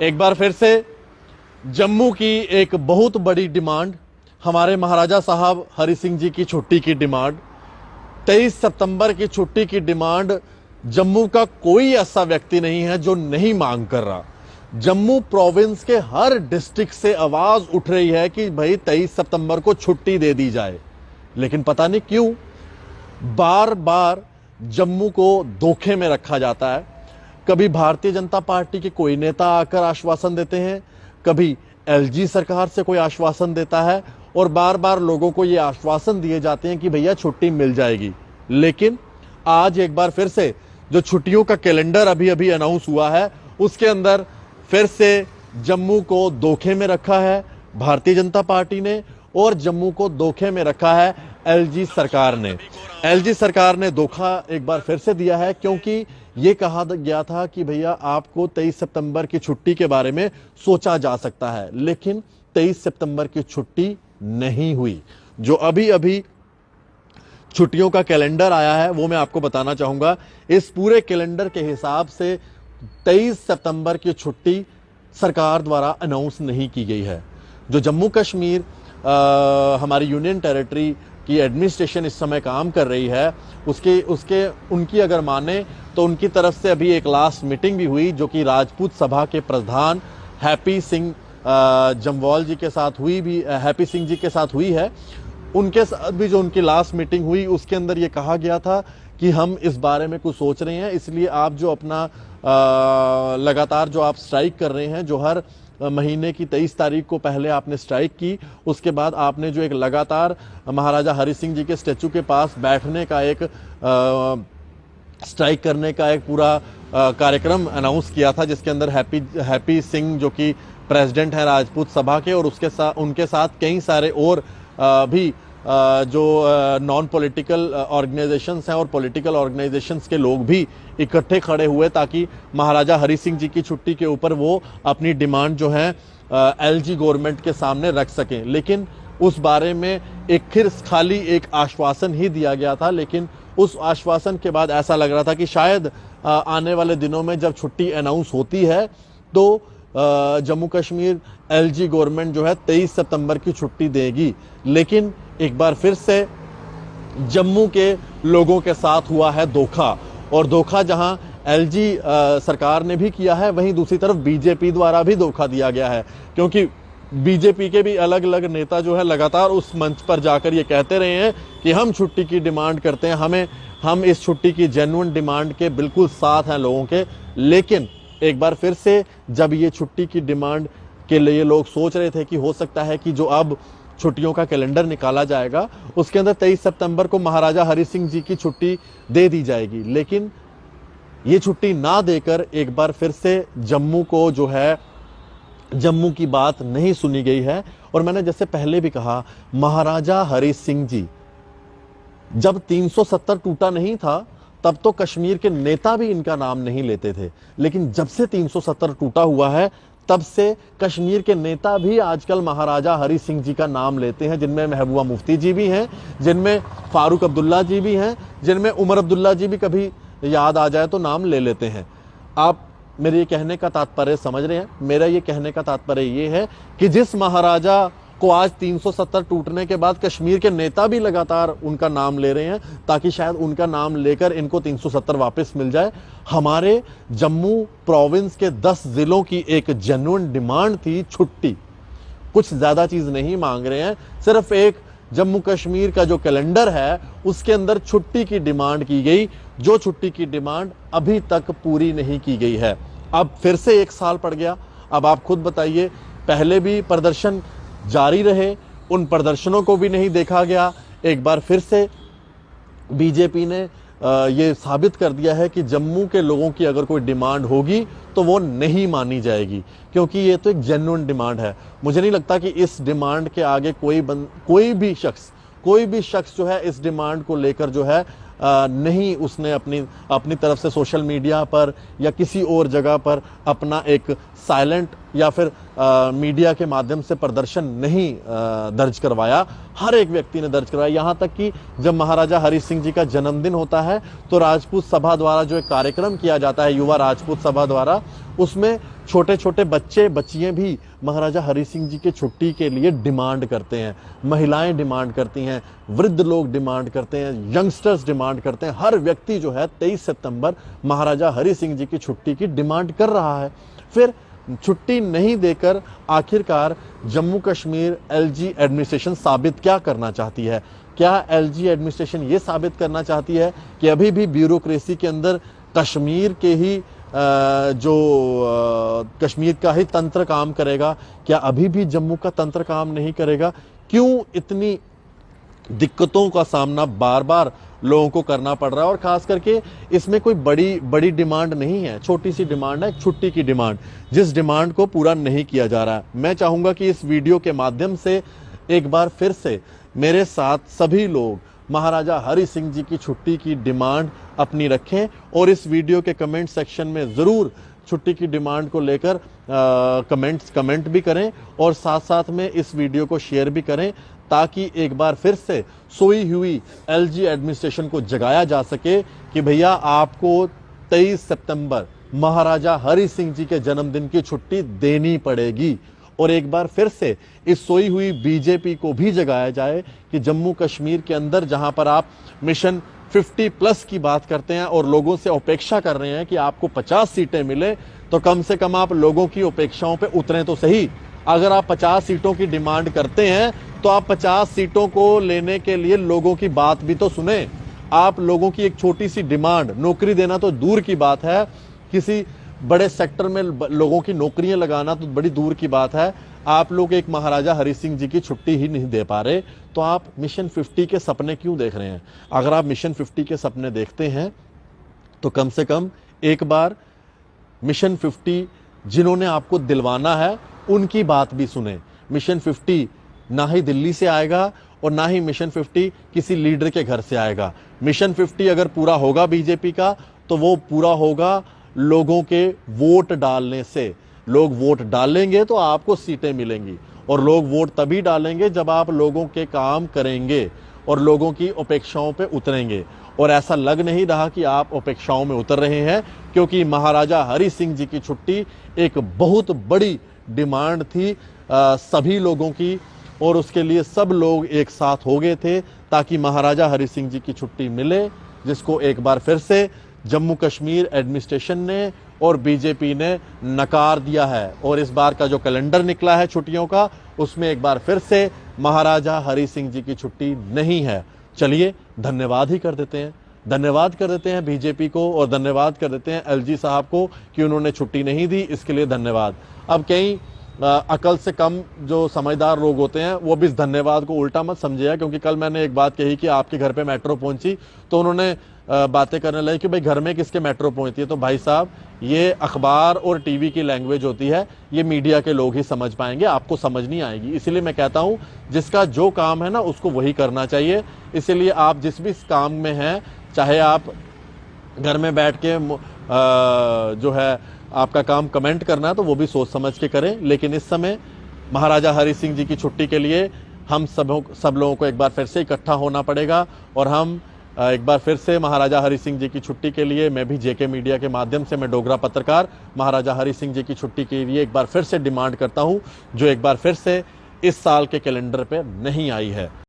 एक बार फिर से जम्मू की एक बहुत बड़ी डिमांड, हमारे महाराजा साहब हरि सिंह जी की छुट्टी की डिमांड, 23 सितंबर की छुट्टी की डिमांड जम्मू का कोई ऐसा व्यक्ति नहीं है जो नहीं मांग कर रहा। जम्मू प्रोविंस के हर डिस्ट्रिक्ट से आवाज उठ रही है कि भाई 23 सितंबर को छुट्टी दे दी जाए, लेकिन पता नहीं क्यों बार बार जम्मू को धोखे में रखा जाता है। कभी भारतीय जनता पार्टी के कोई नेता आकर आश्वासन देते हैं, कभी एलजी सरकार से कोई आश्वासन देता है और बार बार लोगों को ये आश्वासन दिए जाते हैं कि भैया छुट्टी मिल जाएगी। लेकिन आज एक बार फिर से जो छुट्टियों का कैलेंडर अभी अभी अनाउंस हुआ है, उसके अंदर फिर से जम्मू को धोखे में रखा है भारतीय जनता पार्टी ने और जम्मू को धोखे में रखा है एलजी सरकार ने। एलजी सरकार ने धोखा एक बार फिर से दिया है, क्योंकि ये कहा गया था कि भैया आपको 23 सितंबर की छुट्टी के बारे में सोचा जा सकता है, लेकिन 23 सितंबर की छुट्टी नहीं हुई। जो अभी अभी छुट्टियों का कैलेंडर आया है वो मैं आपको बताना चाहूंगा। इस पूरे कैलेंडर के हिसाब से 23 सितंबर की छुट्टी सरकार द्वारा अनाउंस नहीं की गई है। जो जम्मू कश्मीर हमारी यूनियन टेरिटरी की एडमिनिस्ट्रेशन इस समय काम कर रही है, उनकी अगर माने तो उनकी तरफ से अभी एक लास्ट मीटिंग भी हुई, जो कि राजपूत सभा के प्रधान हैप्पी सिंह जम्वाल जी के साथ हैप्पी सिंह जी के साथ हुई है। उनके साथ भी जो उनकी लास्ट मीटिंग हुई, उसके अंदर ये कहा गया था कि हम इस बारे में कुछ सोच रहे हैं, इसलिए आप जो अपना लगातार जो आप स्ट्राइक कर रहे हैं, जो हर महीने की 23 तारीख को पहले आपने स्ट्राइक की, उसके बाद आपने जो एक लगातार महाराजा हरि सिंह जी के स्टैचू के पास बैठने का एक स्ट्राइक करने का एक पूरा कार्यक्रम अनाउंस किया था, जिसके अंदर हैप्पी सिंह जो कि प्रेसिडेंट है राजपूत सभा के, और उनके साथ कई सारे और भी जो नॉन पॉलिटिकल ऑर्गेनाइजेशंस हैं और पॉलिटिकल ऑर्गेनाइजेशंस के लोग भी इकट्ठे खड़े हुए, ताकि महाराजा हरि सिंह जी की छुट्टी के ऊपर वो अपनी डिमांड जो है एलजी गवर्नमेंट के सामने रख सकें। लेकिन उस बारे में खाली एक आश्वासन ही दिया गया था, लेकिन उस आश्वासन के बाद ऐसा लग रहा था कि शायद आने वाले दिनों में जब छुट्टी अनाउंस होती है तो जम्मू कश्मीर एलजी गवर्नमेंट जो है 23 सितंबर की छुट्टी देगी। लेकिन एक बार फिर से जम्मू के लोगों के साथ हुआ है धोखा, और धोखा जहां एलजी सरकार ने भी किया है, वहीं दूसरी तरफ बीजेपी द्वारा भी धोखा दिया गया है, क्योंकि बीजेपी के भी अलग अलग नेता जो है लगातार उस मंच पर जाकर ये कहते रहे हैं कि हम छुट्टी की डिमांड करते हैं, हम इस छुट्टी की जेन्युइन डिमांड के बिल्कुल साथ हैं लोगों के। लेकिन एक बार फिर से जब ये छुट्टी की डिमांड के लिए लोग सोच रहे थे कि हो सकता है कि जो अब छुट्टियों का कैलेंडर निकाला जाएगा उसके अंदर 23 सितंबर को महाराजा हरि सिंह जी की छुट्टी दे दी जाएगी, लेकिन ये छुट्टी ना देकर एक बार फिर से जम्मू को जो है जम्मू की बात नहीं सुनी गई है। और मैंने जैसे पहले भी कहा, महाराजा हरि सिंह जी जब 370 टूटा नहीं था तब तो कश्मीर के नेता भी इनका नाम नहीं लेते थे, लेकिन जब से 370 टूटा हुआ है तब से कश्मीर के नेता भी आजकल महाराजा हरि सिंह जी का नाम लेते हैं, जिनमें महबूबा मुफ्ती जी भी हैं, जिनमें फारूक अब्दुल्ला जी भी हैं, जिनमें उमर अब्दुल्ला जी भी कभी याद आ जाए तो नाम ले लेते हैं। आप मेरे ये कहने का तात्पर्य समझ रहे हैं? मेरा ये कहने का तात्पर्य ये है कि जिस महाराजा को आज 370 टूटने के बाद कश्मीर के नेता भी लगातार उनका नाम ले रहे हैं, ताकि शायद उनका नाम लेकर इनको 370 वापस मिल जाए। हमारे जम्मू प्रोविंस के 10 जिलों की एक जेन्युइन डिमांड थी छुट्टी, कुछ ज्यादा चीज नहीं मांग रहे हैं, सिर्फ एक जम्मू कश्मीर का जो कैलेंडर है उसके अंदर छुट्टी की डिमांड की गई, जो छुट्टी की डिमांड अभी तक पूरी नहीं की गई है। अब फिर से एक साल पड़ गया। अब आप खुद बताइए, पहले भी प्रदर्शन जारी रहे, उन प्रदर्शनों को भी नहीं देखा गया। एक बार फिर से बीजेपी ने ये साबित कर दिया है कि जम्मू के लोगों की अगर कोई डिमांड होगी तो वो नहीं मानी जाएगी, क्योंकि ये तो एक जेन्युइन डिमांड है। मुझे नहीं लगता कि इस डिमांड के आगे कोई भी शख्स जो है इस डिमांड को लेकर जो है नहीं उसने अपनी तरफ से सोशल मीडिया पर या किसी और जगह पर अपना एक साइलेंट या फिर मीडिया के माध्यम से प्रदर्शन नहीं दर्ज करवाया, हर एक व्यक्ति ने दर्ज करवाया। यहाँ तक कि जब महाराजा हरि सिंह जी का जन्मदिन होता है तो राजपूत सभा द्वारा जो एक कार्यक्रम किया जाता है, युवा राजपूत सभा द्वारा, उसमें छोटे छोटे बच्चे बच्चियां भी महाराजा हरि सिंह जी की छुट्टी के लिए डिमांड करते हैं, महिलाएं डिमांड करती हैं, वृद्ध लोग डिमांड करते हैं, यंगस्टर्स डिमांड करते हैं। हर व्यक्ति जो है 23 सितंबर महाराजा हरि सिंह जी की छुट्टी की डिमांड कर रहा है। फिर छुट्टी नहीं देकर आखिरकार जम्मू कश्मीर एलजी एडमिनिस्ट्रेशन साबित क्या करना चाहती है? क्या एलजी एडमिनिस्ट्रेशन ये साबित करना चाहती है कि अभी भी ब्यूरोक्रेसी के अंदर कश्मीर के ही कश्मीर का ही तंत्र काम करेगा? क्या अभी भी जम्मू का तंत्र काम नहीं करेगा? क्यों इतनी दिक्कतों का सामना बार बार लोगों को करना पड़ रहा है? और खास करके इसमें कोई बड़ी डिमांड नहीं है, छोटी सी डिमांड है, छुट्टी की डिमांड, जिस डिमांड को पूरा नहीं किया जा रहा है। मैं चाहूंगा कि इस वीडियो के माध्यम से एक बार फिर से मेरे साथ सभी लोग महाराजा हरि सिंह जी की छुट्टी की डिमांड अपनी रखें और इस वीडियो के कमेंट सेक्शन में जरूर छुट्टी की डिमांड को लेकर कमेंट भी करें और साथ साथ में इस वीडियो को शेयर भी करें, ताकि एक बार फिर से सोई हुई एलजी एडमिनिस्ट्रेशन को जगाया जा सके कि भैया आपको 23 सितंबर महाराजा हरि सिंह जी के जन्मदिन की छुट्टी देनी पड़ेगी। और एक बार फिर से इस सोई हुई बीजेपी को भी जगाया जाए कि जम्मू कश्मीर के अंदर जहां पर आप मिशन 50+ की बात करते हैं और लोगों से अपेक्षा कर रहे हैं कि आपको 50 सीटें मिले, तो कम से कम आप लोगों की अपेक्षाओं पे उतरें तो सही। अगर आप 50 सीटों की डिमांड करते हैं तो आप 50 सीटों को लेने के लिए लोगों की बात भी तो सुने। आप लोगों की एक छोटी सी डिमांड, नौकरी देना तो दूर की बात है, किसी बड़े सेक्टर में लोगों की नौकरियां लगाना तो बड़ी दूर की बात है, आप लोग एक महाराजा हरि सिंह जी की छुट्टी ही नहीं दे पा रहे, तो आप मिशन 50 के सपने क्यों देख रहे हैं? अगर आप मिशन 50 के सपने देखते हैं तो कम से कम एक बार मिशन 50 जिन्होंने आपको दिलवाना है उनकी बात भी सुने। मिशन 50 ना ही दिल्ली से आएगा और ना ही मिशन 50 किसी लीडर के घर से आएगा। मिशन 50 अगर पूरा होगा बीजेपी का तो वो पूरा होगा लोगों के वोट डालने से। लोग वोट डालेंगे तो आपको सीटें मिलेंगी, और लोग वोट तभी डालेंगे जब आप लोगों के काम करेंगे और लोगों की अपेक्षाओं पे उतरेंगे। और ऐसा लग नहीं रहा कि आप अपेक्षाओं में उतर रहे हैं, क्योंकि महाराजा हरि सिंह जी की छुट्टी एक बहुत बड़ी डिमांड थी सभी लोगों की, और उसके लिए सब लोग एक साथ हो गए थे ताकि महाराजा हरि सिंह जी की छुट्टी मिले, जिसको एक बार फिर से जम्मू कश्मीर एडमिनिस्ट्रेशन ने और बीजेपी ने नकार दिया है। और इस बार का जो कैलेंडर निकला है छुट्टियों का, उसमें एक बार फिर से महाराजा हरि सिंह जी की छुट्टी नहीं है। चलिए धन्यवाद ही कर देते हैं, धन्यवाद कर देते हैं बीजेपी को और धन्यवाद कर देते हैं एलजी साहब को कि उन्होंने छुट्टी नहीं दी, इसके लिए धन्यवाद। अब कई अकल से कम जो समझदार लोग होते हैं वो भी इस धन्यवाद को उल्टा मत समझिएगा, क्योंकि कल मैंने एक बात कही कि आपके घर पे मेट्रो पहुंची तो उन्होंने बातें करने लगे कि भाई घर में किसके मेट्रो पहुंचती है। तो भाई साहब, ये अखबार और टीवी की लैंग्वेज होती है, ये मीडिया के लोग ही समझ पाएंगे, आपको समझ नहीं आएगी। इसीलिए मैं कहता हूं जिसका जो काम है ना उसको वही करना चाहिए। इसीलिए आप जिस भी काम में हैं, चाहे आप घर में बैठ के जो है आपका काम कमेंट करना है तो वो भी सोच समझ के करें, लेकिन इस समय महाराजा हरि सिंह जी की छुट्टी के लिए हम सब लोगों को एक बार फिर से इकट्ठा होना पड़ेगा। और हम एक बार फिर से महाराजा हरि सिंह जी की छुट्टी के लिए, मैं भी जेके मीडिया के माध्यम से, मैं डोगरा पत्रकार, महाराजा हरि सिंह जी की छुट्टी के लिए एक बार फिर से डिमांड करता हूं, जो एक बार फिर से इस साल के कैलेंडर पे नहीं आई है।